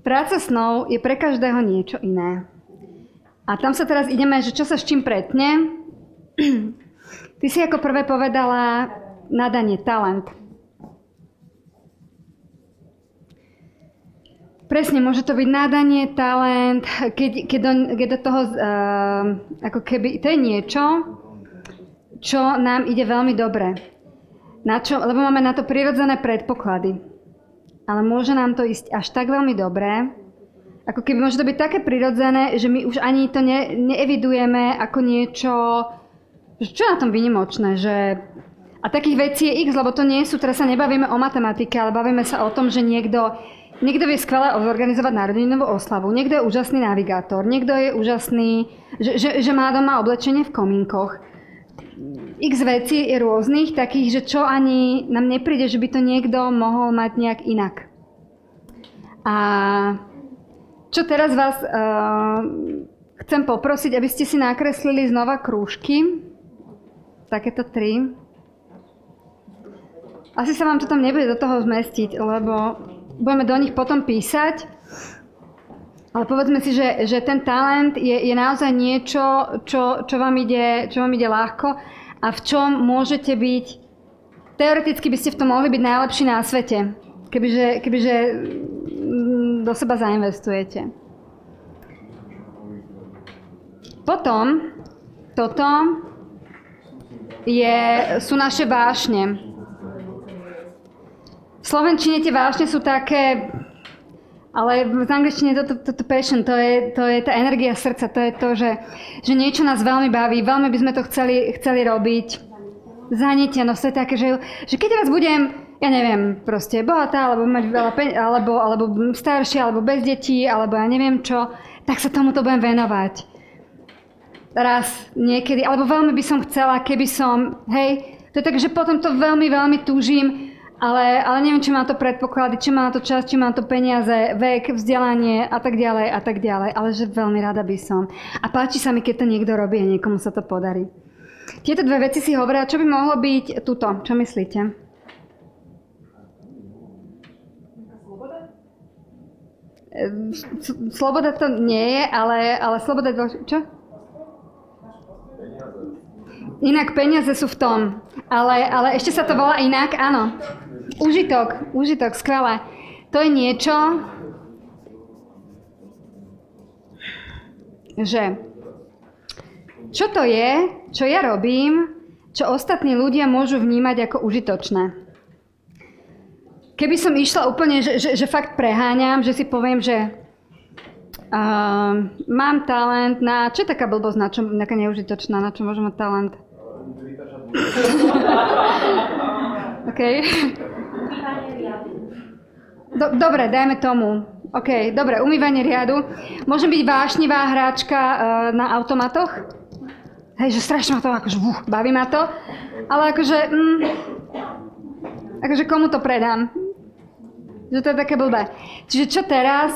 Práca snov je pre každého niečo iné. A tam sa teraz ideme, že čo sa s čím pretne. Ty si ako prvé povedala nadanie, talent. Presne, môže to byť nadanie, talent, keď do toho, ako keby, to je niečo, čo nám ide veľmi dobre. Lebo máme na to prirodzené predpoklady. Ale môže nám to ísť až tak veľmi dobre, ako keby môže to byť také prirodzené, že my už ani to neevidujeme ako niečo, čo je na tom výnimočné, že... A takých vecí je x, lebo to nie sú, teraz sa nebavíme o matematike, ale bavíme sa o tom, že niekto vie skvelé zorganizovať narodeninovú oslavu, niekto je úžasný navigátor, niekto je úžasný, že má doma oblečenie v komínkoch. X vecí je rôznych, takých, že čo ani nám nepríde, že by to niekto mohol mať nejak inak. A čo teraz vás chcem poprosiť, aby ste si nakreslili znova krúžky. Takéto 3. Asi sa vám to tam nebude do toho zmestiť, lebo budeme do nich potom písať. Ale povedzme si, že ten talent je naozaj niečo, čo vám ide ľahko a v čom môžete byť, teoreticky by ste v tom mohli byť najlepší na svete, kebyže do seba zainvestujete. Potom, toto sú naše vášne. V slovenčine tie vášne sú také... Ale v angličtine toto passion, to je tá energia srdca, to je to, že niečo nás veľmi baví, veľmi by sme to chceli robiť. Zanietenosť, to je také, že keď raz budem, ja neviem, proste bohatá, alebo mať veľa alebo staršia, alebo bez detí, alebo ja neviem čo, tak sa tomuto budem venovať. Raz, niekedy, alebo veľmi by som chcela, keby som, hej, to je tak, že potom to veľmi, veľmi túžim, ale neviem, či má to predpoklady, či má to čas, či má to peniaze, vek, vzdelanie a tak ďalej, ale že veľmi rada by som. A páči sa mi, keď to niekto robí a niekomu sa to podarí. Tieto dve veci si hovoria, čo by mohlo byť tuto. Čo myslíte? Sloboda to nie je, ale sloboda je... Čo? Inak peniaze sú v tom, ale ešte sa to volá inak, áno. Užitok, skvelé. To je niečo, že čo to je, čo ja robím, čo ostatní ľudia môžu vnímať ako užitočné. Keby som išla úplne, že fakt preháňam, že si poviem, že mám talent na... Čo je taká blbosť, taká neužitočná, na čo môžem mať talent? OK. Dobre, dajme tomu. OK, dobre, umývanie riadu. Môžem byť vášnivá hráčka na automatoch? Hej, že strašne ma to akože baví ma to. Ale akože komu to predám? Že to je také blbé. Čiže čo teraz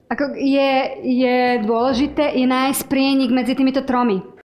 ako je dôležité, je nájsť prienik medzi týmito tromi.